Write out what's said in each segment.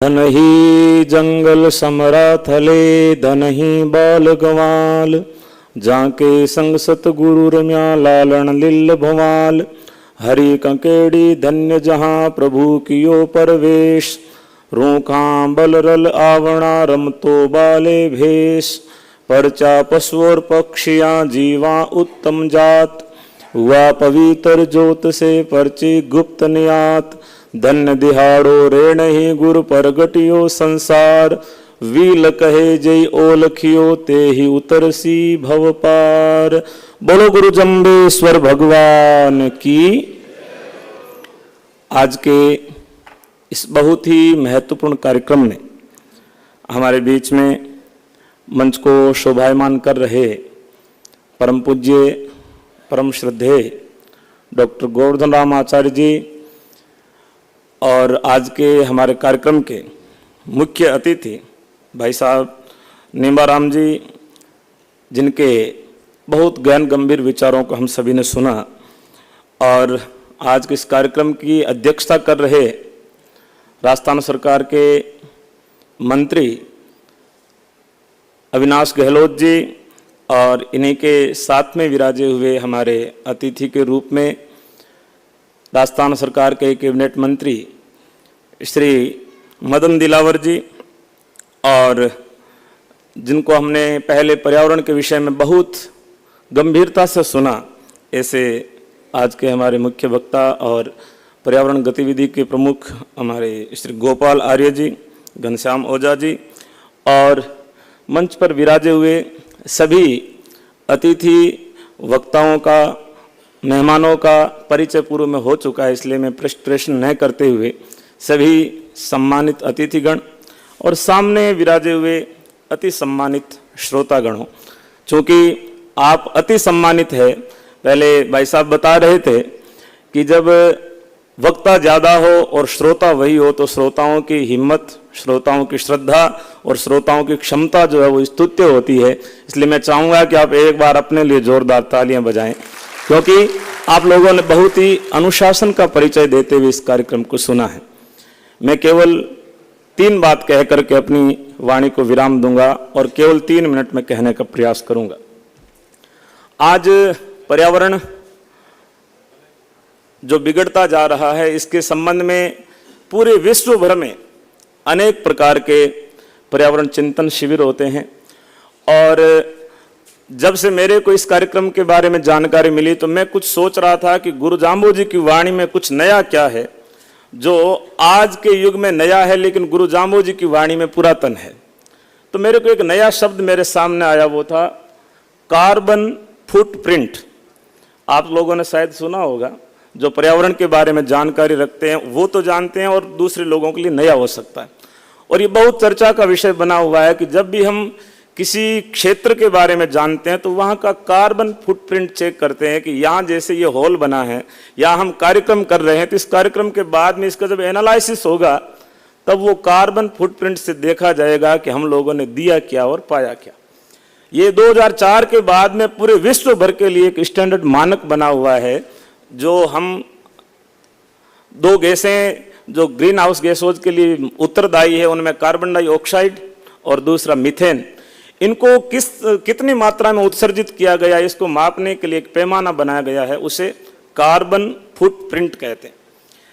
धनहि जंगल समरा थले धनहि बाल गवाल जाके संग सतगुरु रम्या लालन लिल भवाल हरि कंकेड़ी धन्य जहाँ प्रभु कियो परवेश रूखा बल रल आवणा रमतो बाले भेष परचा पशुर पक्षियाँ जीवा उत्तम जात हुआ पवित्र ज्योत से परची गुप्त नियात धन्य दिहाड़ो रे नहीं गुरु परगटियो संसार वील कहे जय ओलखियो ते ही उतरसी भव पार। बोलो गुरु जम्बेश्वर भगवान की। आज के इस बहुत ही महत्वपूर्ण कार्यक्रम में हमारे बीच में मंच को शोभायमान कर रहे परम पूज्य परम श्रद्धेय डॉक्टर गोवर्धन राम आचार्य जी और आज के हमारे कार्यक्रम के मुख्य अतिथि भाई साहब नीमाराम जी, जिनके बहुत गहन गंभीर विचारों को हम सभी ने सुना, और आज के इस कार्यक्रम की अध्यक्षता कर रहे राजस्थान सरकार के मंत्री अविनाश गहलोत जी, और इन्हीं के साथ में विराजे हुए हमारे अतिथि के रूप में राजस्थान सरकार के कैबिनेट मंत्री श्री मदन दिलावर जी, और जिनको हमने पहले पर्यावरण के विषय में बहुत गंभीरता से सुना, ऐसे आज के हमारे मुख्य वक्ता और पर्यावरण गतिविधि के प्रमुख हमारे श्री गोपाल आर्य जी, घनश्याम ओझा जी, और मंच पर विराजे हुए सभी अतिथि वक्ताओं का, मेहमानों का परिचय पूर्व में हो चुका है, इसलिए मैं प्रश्न न करते हुए सभी सम्मानित अतिथिगण और सामने विराजे हुए अति सम्मानित श्रोतागणों, चूँकि आप अति सम्मानित है। पहले भाई साहब बता रहे थे कि जब वक्ता ज़्यादा हो और श्रोता वही हो तो श्रोताओं की हिम्मत, श्रोताओं की श्रद्धा और श्रोताओं की क्षमता जो है वो स्तुत्य होती है। इसलिए मैं चाहूँगा कि आप एक बार अपने लिए जोरदार तालियां बजाएं, क्योंकि आप लोगों ने बहुत ही अनुशासन का परिचय देते हुए इस कार्यक्रम को सुना है। मैं केवल 3 बात कह करके अपनी वाणी को विराम दूंगा और केवल 3 मिनट में कहने का प्रयास करूंगा। आज पर्यावरण जो बिगड़ता जा रहा है, इसके संबंध में पूरे विश्व भर में अनेक प्रकार के पर्यावरण चिंतन शिविर होते हैं, और जब से मेरे को इस कार्यक्रम के बारे में जानकारी मिली तो मैं कुछ सोच रहा था कि गुरु जाम्बू जी की वाणी में कुछ नया क्या है जो आज के युग में नया है, लेकिन गुरु जाम्बू जी की वाणी में पुरातन है। तो मेरे को एक नया शब्द मेरे सामने आया, वो था कार्बन फुटप्रिंट। आप लोगों ने शायद सुना होगा, जो पर्यावरण के बारे में जानकारी रखते हैं वो तो जानते हैं, और दूसरे लोगों के लिए नया हो सकता है। और ये बहुत चर्चा का विषय बना हुआ है कि जब भी हम किसी क्षेत्र के बारे में जानते हैं तो वहाँ का कार्बन फुटप्रिंट चेक करते हैं कि यहाँ जैसे ये हॉल बना है या हम कार्यक्रम कर रहे हैं, तो इस कार्यक्रम के बाद में इसका जब एनालिसिस होगा तब वो कार्बन फुटप्रिंट से देखा जाएगा कि हम लोगों ने दिया क्या और पाया क्या। ये 2004 के बाद में पूरे विश्व भर के लिए एक स्टैंडर्ड मानक बना हुआ है, जो हम 2 गैसें जो ग्रीन हाउस गैसों के लिए उत्तरदायी है, उनमें कार्बन डाइऑक्साइड और दूसरा मीथेन, इनको कितनी मात्रा में उत्सर्जित किया गया, इसको मापने के लिए एक पैमाना बनाया गया है, उसे कार्बन फुटप्रिंट कहते हैं।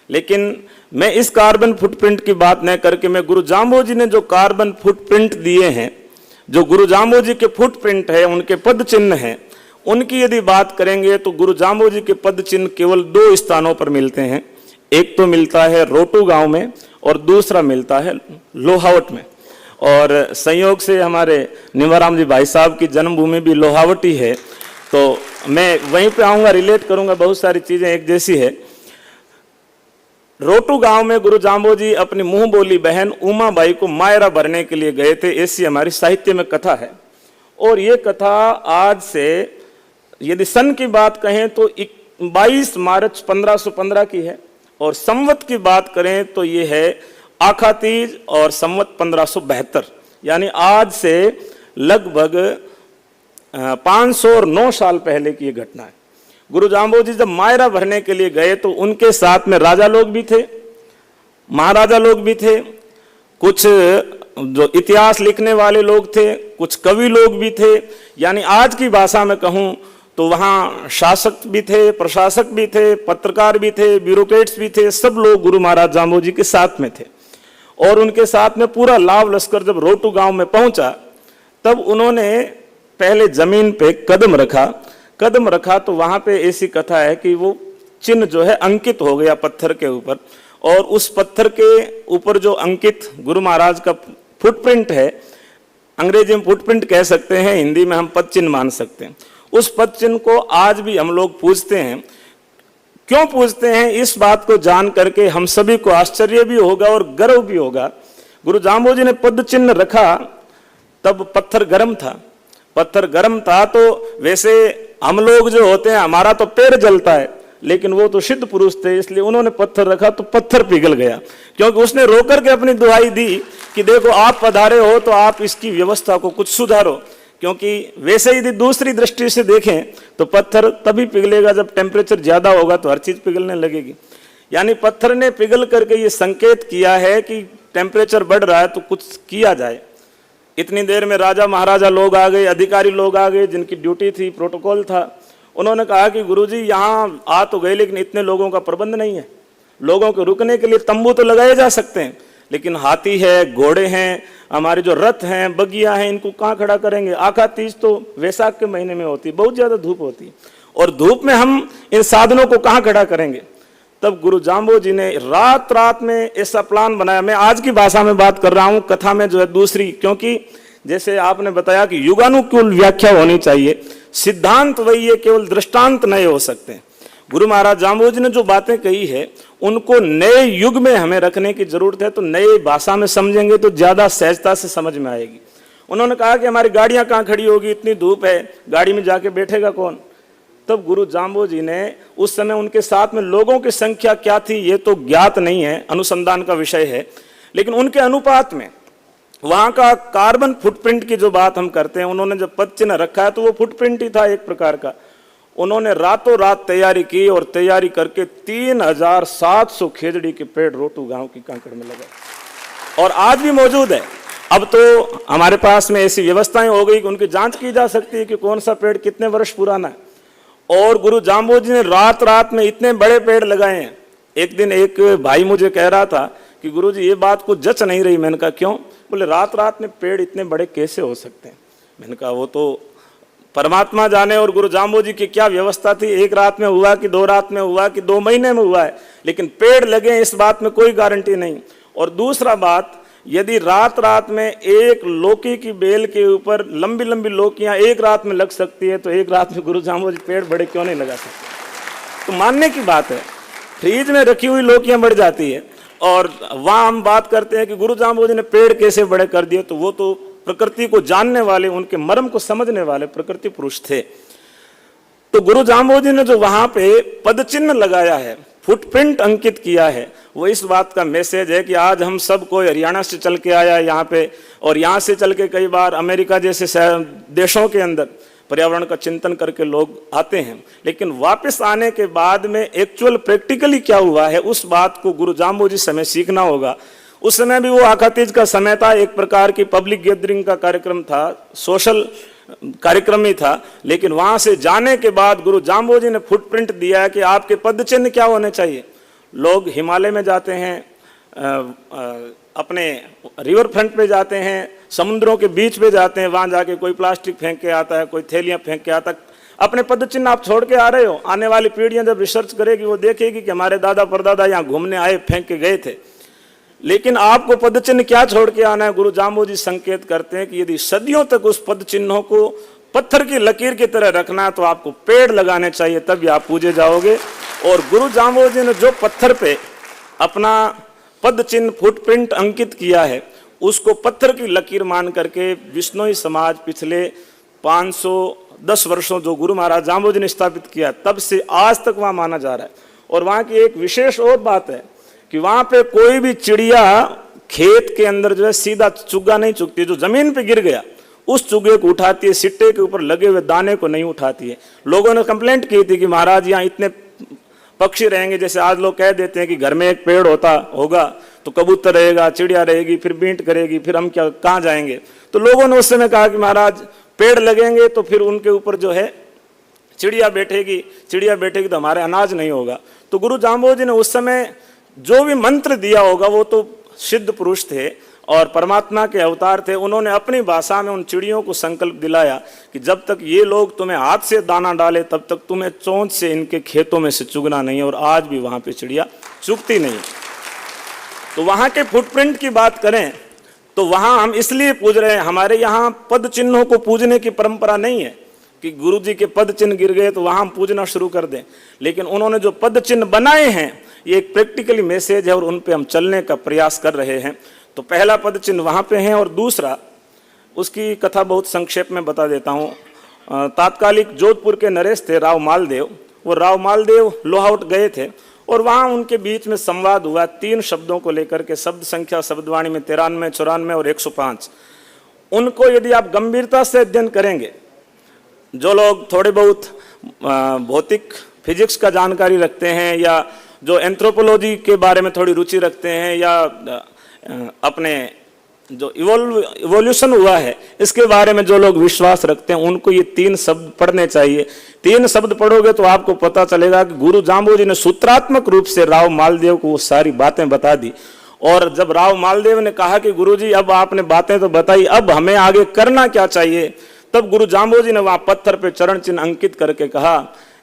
लेकिन मैं इस कार्बन फुटप्रिंट की बात न करके मैं गुरु जाम्बू जी ने जो कार्बन फुटप्रिंट दिए हैं, जो गुरु जाम्बू जी के फुटप्रिंट है, उनके पद चिन्ह हैं, उनकी यदि बात करेंगे तो गुरु जाम्बू जी के पद चिन्ह केवल 2 स्थानों पर मिलते हैं। एक तो मिलता है रोटू गांव में और दूसरा मिलता है लोहावट में, और संयोग से हमारे नीमाराम जी भाई साहब की जन्मभूमि भी लोहावटी है, तो मैं वहीं पे आऊँगा, रिलेट करूँगा, बहुत सारी चीज़ें एक जैसी है। रोटू गांव में गुरु जाम्बू जी अपनी मुंह बोली बहन उमा बाई को मायरा भरने के लिए गए थे, ऐसी हमारी साहित्य में कथा है। और ये कथा आज से यदि सन की बात कहें तो 22 मार्च 1515 की है, और संवत की बात करें तो ये है आखा तीज और संवत 1572, यानी आज से लगभग 509 साल पहले की ये घटना है। गुरु जाम्बू जी जब मायरा भरने के लिए गए तो उनके साथ में राजा लोग भी थे, महाराजा लोग भी थे, कुछ जो इतिहास लिखने वाले लोग थे, कुछ कवि लोग भी थे, यानी आज की भाषा में कहूं तो वहाँ शासक भी थे, प्रशासक भी थे, पत्रकार भी थे, ब्यूरोक्रेट्स भी थे, सब लोग गुरु महाराज जाम्बो जी के साथ में थे। और उनके साथ में पूरा लाव लश्कर जब रोटू गांव में पहुंचा तब उन्होंने पहले जमीन पे कदम रखा तो वहां पे ऐसी कथा है कि वो चिन्ह जो है अंकित हो गया पत्थर के ऊपर, और उस पत्थर के ऊपर जो अंकित गुरु महाराज का फुटप्रिंट है, अंग्रेजी में फुटप्रिंट कह सकते हैं, हिंदी में हम पद चिन्ह मान सकते हैं। उस पद चिन्ह को आज भी हम लोग पूजते हैं। क्यों पूजते हैं, इस बात को जान करके हम सभी को आश्चर्य भी होगा और गर्व भी होगा। गुरु जाम्बो जी ने पद चिन्ह रखा तब पत्थर गर्म था तो वैसे हम लोग जो होते हैं हमारा तो पैर जलता है, लेकिन वो तो सिद्ध पुरुष थे, इसलिए उन्होंने पत्थर रखा तो पत्थर पिघल गया, क्योंकि उसने रोकर के अपनी दुहाई दी कि देखो आप पधारे हो तो आप इसकी व्यवस्था को कुछ सुधारो। क्योंकि वैसे यदि दूसरी दृष्टि से देखें तो पत्थर तभी पिघलेगा जब टेम्परेचर ज्यादा होगा तो हर चीज पिघलने लगेगी। यानी पत्थर ने पिघल करके ये संकेत किया है कि टेम्परेचर बढ़ रहा है तो कुछ किया जाए। इतनी देर में राजा महाराजा लोग आ गए, अधिकारी लोग आ गए, जिनकी ड्यूटी थी, प्रोटोकॉल था। उन्होंने कहा कि गुरुजी यहाँ आ तो गए लेकिन इतने लोगों का प्रबंध नहीं है, लोगों के रुकने के लिए तंबू तो लगाए जा सकते हैं, लेकिन हाथी है, घोड़े हैं, हमारे जो रथ हैं, बगिया हैं, इनको कहाँ खड़ा करेंगे। आखा तीज तो वैशाख के महीने में होती है, बहुत ज्यादा धूप होती है, और धूप में हम इन साधनों को कहाँ खड़ा करेंगे। तब गुरु जाम्बो जी ने रात में ऐसा प्लान बनाया। मैं आज की भाषा में बात कर रहा हूं, कथा में जो है दूसरी, क्योंकि जैसे आपने बताया कि युगानुकूल व्याख्या होनी चाहिए, सिद्धांत वही है, केवल दृष्टांत नए हो सकते हैं। गुरु महाराज जाम्बो जी ने जो बातें कही है उनको नए युग में हमें रखने की जरूरत है, तो नई भाषा में समझेंगे तो ज्यादा सहजता से समझ में आएगी। उन्होंने कहा कि हमारी गाड़ियां कहाँ खड़ी होगी, इतनी धूप है, गाड़ी में जाके बैठेगा कौन। तब गुरु जाम्बो जी ने, उस समय उनके साथ में लोगों की संख्या क्या थी ये तो ज्ञात नहीं है, अनुसंधान का विषय है, लेकिन उनके अनुपात में वहां का कार्बन फुटप्रिंट की जो बात हम करते हैं, उन्होंने जब पद चिन्ह रखा है तो वो फुटप्रिंट ही था एक प्रकार का। उन्होंने रातों रात तैयारी की और तैयारी करके 3700 खेजड़ी के पेड़ रोटू गांव की कांकड़ में लगाए, और आज भी मौजूद है। अब तो हमारे पास में ऐसी व्यवस्थाएं हो गई कि उनकी जांच की जा सकती है कि कौन सा पेड़ कितने वर्ष पुराना है। और गुरु जाम्बो जी ने रात में इतने बड़े पेड़ लगाए हैं। एक दिन एक भाई मुझे कह रहा था कि गुरुजी ये बात को जच नहीं रही। मैंने कहा क्यों? बोले रात में पेड़ इतने बड़े कैसे हो सकते हैं। मैंने कहा वो तो परमात्मा जाने और गुरु जाम्बो जी की क्या व्यवस्था थी, एक रात में हुआ कि 2 रात में हुआ कि 2 महीने में हुआ है, लेकिन पेड़ लगे इस बात में कोई गारंटी नहीं। और दूसरा बात, यदि रात में एक लौकी की बेल के ऊपर लंबी लंबी लौकियां एक रात में लग सकती है, तो एक रात में गुरु जाम्बो जी पेड़ बड़े क्यों नहीं लगा सकते? तो मानने की बात है, फ्रीज में रखी हुई लौकियां बढ़ जाती है। और वहां हम बात करते हैं कि गुरु जाम्बो जी ने पेड़ कैसे बड़े कर दिए, तो वो तो प्रकृति को जानने वाले, उनके मर्म को समझने वाले प्रकृति पुरुष थे। तो गुरु जाम्बो जी ने जो वहां पे पद चिन्ह लगाया है, फुटप्रिंट अंकित किया है, वो इस बात का मैसेज है कि आज हम सब कोई हरियाणा से चल के आया है यहाँ पे, और यहाँ से चल के कई बार अमेरिका जैसे देशों के अंदर पर्यावरण का चिंतन करके लोग आते हैं, लेकिन वापस आने के बाद में एक्चुअल प्रैक्टिकली क्या हुआ है उस बात को गुरु जाम्बो जी समय सीखना होगा। उस समय भी वो आखा तीज का समय था, एक प्रकार की पब्लिक गैदरिंग का कार्यक्रम था, सोशल कार्यक्रम ही था, लेकिन वहां से जाने के बाद गुरु जाम्बो जी ने फुटप्रिंट दिया है कि आपके पद चिन्ह क्या होने चाहिए। लोग हिमालय में जाते हैं, अपने रिवर फ्रंट पे जाते हैं, समुद्रों के बीच पे जाते हैं, वहां जाके कोई प्लास्टिक फेंक के आता है, कोई थैलियां फेंक के आता है। अपने पद चिन्ह आप छोड़ के आ रहे हो, आने वाली पीढ़ियां जब रिसर्च करेगी वो देखेगी कि हमारे दादा परदादा यहाँ घूमने आए, फेंक के गए थे। लेकिन आपको पद चिन्ह क्या छोड़ के आना है? गुरु जाम्बो जी संकेत करते हैं कि यदि सदियों तक उस पद चिन्हों को पत्थर की लकीर की तरह रखना है तो आपको पेड़ लगाने चाहिए, तभी आप पूजे जाओगे। और गुरु जाम्बो जी ने जो पत्थर पे अपना पद चिन्ह फुटप्रिंट अंकित किया है, उसको पत्थर की लकीर मान करके विश्नोई समाज पिछले 510 वर्षों जो गुरु महाराज जाम्बो जी ने स्थापित किया, तब से आज तक वहां माना जा रहा है। और वहां की एक विशेष और बात है कि वहां पे कोई भी चिड़िया खेत के अंदर जो है सीधा चुग्गा नहीं चुगती, जो जमीन पे गिर गया उस चुगे को उठाती है, सिट्टे के ऊपर लगे हुए दाने को नहीं उठाती है। लोगों ने कंप्लेंट की थी कि महाराज यहाँ इतने पक्षी रहेंगे, जैसे आज लोग कह देते हैं कि घर में एक पेड़ होगा तो कबूतर रहेगा, चिड़िया रहेगी, फिर बींट करेगी, फिर हम क्या कहाँ जाएंगे। तो लोगों ने उस समय कहा कि महाराज पेड़ लगेंगे तो फिर उनके ऊपर जो है चिड़िया बैठेगी तो हमारे अनाज नहीं होगा। तो गुरु जाम्बोजी ने उस समय जो भी मंत्र दिया होगा, वो तो सिद्ध पुरुष थे और परमात्मा के अवतार थे, उन्होंने अपनी भाषा में उन चिड़ियों को संकल्प दिलाया कि जब तक ये लोग तुम्हें हाथ से दाना डाले तब तक तुम्हें चोंच से इनके खेतों में से चुगना नहीं है। और आज भी वहां पे चिड़िया चुगती नहीं। तो वहां के फुटप्रिंट की बात करें तो वहां हम इसलिए पूज रहे हैं, हमारे यहाँ पद चिन्हों को पूजने की परंपरा नहीं है कि गुरु जी के पद चिन्ह गिर गए तो वहां हम पूजना शुरू कर दें। लेकिन उन्होंने जो पद चिन्ह बनाए हैं ये एक प्रैक्टिकली मैसेज है और उन पे हम चलने का प्रयास कर रहे हैं। तो पहला पद चिन्ह वहां पे है और दूसरा, उसकी कथा बहुत संक्षेप में बता देता हूँ। तात्कालिक जोधपुर के नरेश थे राव मालदेव, वो राव मालदेव लोहाउट गए थे और वहाँ उनके बीच में संवाद हुआ 3 शब्दों को लेकर के। शब्द संख्या शब्दवाणी में 93, 94 और 105। उनको यदि आप गंभीरता से अध्ययन करेंगे, जो लोग थोड़े बहुत भौतिक फिजिक्स का जानकारी रखते हैं या जो एंथ्रोपोलॉजी के बारे में थोड़ी रुचि रखते हैं या अपने जो इवोल्यूशन हुआ है इसके बारे में जो लोग विश्वास रखते हैं, उनको ये 3 शब्द पढ़ने चाहिए। 3 शब्द पढ़ोगे तो आपको पता चलेगा कि गुरु जाम्बोजी ने सूत्रात्मक रूप से राव मालदेव को वो सारी बातें बता दी। और जब राव मालदेव ने कहा कि गुरुजी अब आपने बातें तो बताई, अब हमें आगे करना क्या चाहिए, तब गुरु जाम्बोजी ने वहां पत्थर पे चरण चिन्ह अंकित करके कहा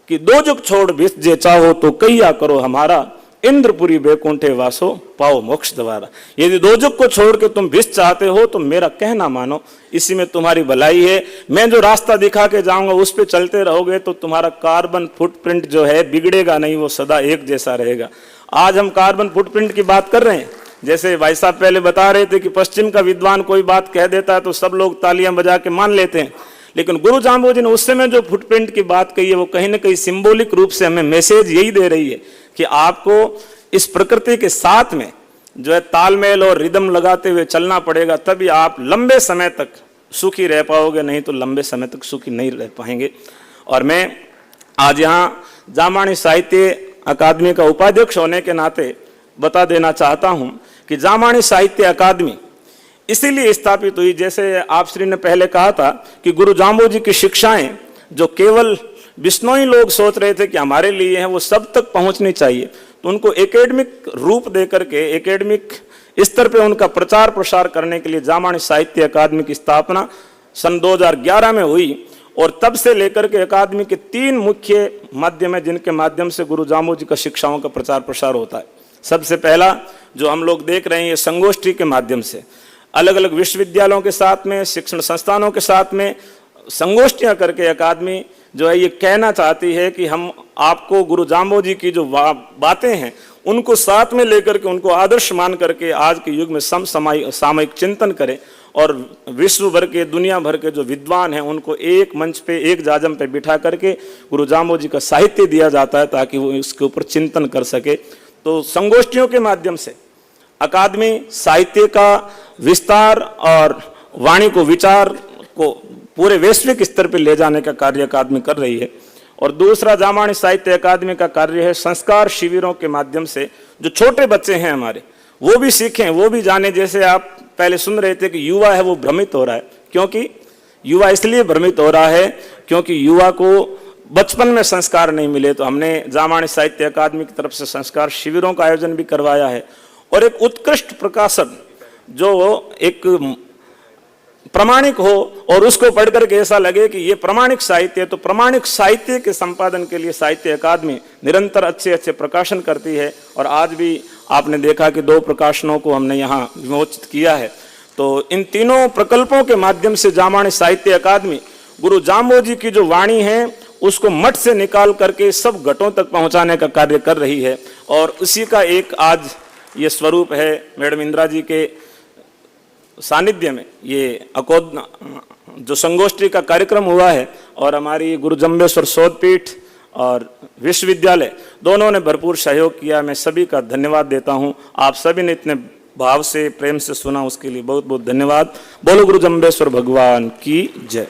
कि 2 जुग छोड़ विष जे चाहो तो कैया करो हमारा, इंद्रपुरी बैकुंठे वासो पाओ मोक्ष द्वारा। यदि 2 जुग को छोड़ के तुम विष चाहते हो तो मेरा कहना मानो, इसी में तुम्हारी भलाई है। मैं जो रास्ता दिखा के जाऊंगा उस पे चलते रहोगे तो तुम्हारा कार्बन फुटप्रिंट जो है बिगड़ेगा नहीं, वो सदा एक जैसा रहेगा। आज हम कार्बन फुटप्रिंट की बात कर रहे हैं। जैसे भाई साहब पहले बता रहे थे कि पश्चिम का विद्वान कोई बात कह देता है तो सब लोग तालियां बजा के मान लेते हैं, लेकिन गुरु जाम्बोजी ने उस समय जो फुटप्रिंट की बात कही है वो कहीं ना कहीं सिंबॉलिक रूप से हमें मैसेज यही दे रही है कि आपको इस प्रकृति के साथ में जो है तालमेल और रिदम लगाते हुए चलना पड़ेगा, तभी आप लंबे समय तक सुखी रह पाओगे, नहीं तो लंबे समय तक सुखी नहीं रह पाएंगे। और मैं आज यहाँ जामाणी साहित्य अकादमी का उपाध्यक्ष होने के नाते बता देना चाहता हूँ कि जामाणी साहित्य अकादमी इसीलिए स्थापित हुई, जैसे आप श्री ने पहले कहा था कि गुरु जाम्बोजी की शिक्षाएं जो केवल बिश्नोई लोग सोच रहे थे कि हमारे लिए हैं, वो सब तक पहुंचनी चाहिए। तो उनको एकेडमिक रूप दे करके एकेडमिक स्तर पे उनका प्रचार प्रसार करने के लिए जामाणी साहित्य अकादमी की स्थापना सन 2011 में हुई। और तब से लेकर के अकादमी के 3 मुख्य माध्यम है जिनके माध्यम से गुरु जाम्बोजी का शिक्षाओं का प्रचार प्रसार होता है। सबसे पहला जो हम लोग देख रहे हैं ये संगोष्ठी के माध्यम से अलग अलग विश्वविद्यालयों के साथ में, शिक्षण संस्थानों के साथ में संगोष्ठियां करके अकादमी जो है ये कहना चाहती है कि हम आपको गुरु जाम्बोजी की जो बातें हैं उनको साथ में लेकर के उनको आदर्श मान करके आज के युग में सामयिक चिंतन करें और विश्व भर के दुनिया भर के जो विद्वान हैं उनको एक मंच पे एक जाजम पे बिठा करके गुरु जाम्बोजी का साहित्य दिया जाता है ताकि वो इसके ऊपर चिंतन कर सके। तो संगोष्ठियों के माध्यम से अकादमी साहित्य का विस्तार और वाणी को विचार को पूरे वैश्विक स्तर पर ले जाने का कार्य अकादमी कर रही है। और दूसरा जामाणी साहित्य अकादमी का कार्य है संस्कार शिविरों के माध्यम से जो छोटे बच्चे हैं हमारे वो भी सीखें, वो भी जाने। जैसे आप पहले सुन रहे थे कि युवा है वो भ्रमित हो रहा है, क्योंकि युवा इसलिए भ्रमित हो रहा है क्योंकि युवा को बचपन में संस्कार नहीं मिले। तो हमने जामाणी साहित्य अकादमी की तरफ से संस्कार शिविरों का आयोजन भी करवाया है और एक उत्कृष्ट प्रकाशन जो एक प्रामाणिक हो और उसको पढ़ करके ऐसा लगे कि ये प्रामाणिक साहित्य है। तो प्रामाणिक साहित्य के संपादन के लिए साहित्य अकादमी निरंतर अच्छे अच्छे प्रकाशन करती है और आज भी आपने देखा कि 2 प्रकाशनों को हमने यहाँ विमोचित किया है। तो इन तीनों प्रकल्पों के माध्यम से जामाणी साहित्य अकादमी गुरु जाम्बोजी की जो वाणी है उसको मठ से निकाल करके सब घटों तक पहुँचाने का कार्य कर रही है और उसी का एक आज ये स्वरूप है। मैडम इंदिरा जी के सानिध्य में ये जो संगोष्ठी का कार्यक्रम हुआ है और हमारी गुरु जम्बेश्वर शोधपीठ और विश्वविद्यालय दोनों ने भरपूर सहयोग किया। मैं सभी का धन्यवाद देता हूं। आप सभी ने इतने भाव से प्रेम से सुना उसके लिए बहुत बहुत धन्यवाद। बोलो गुरु जम्बेश्वर भगवान की जय।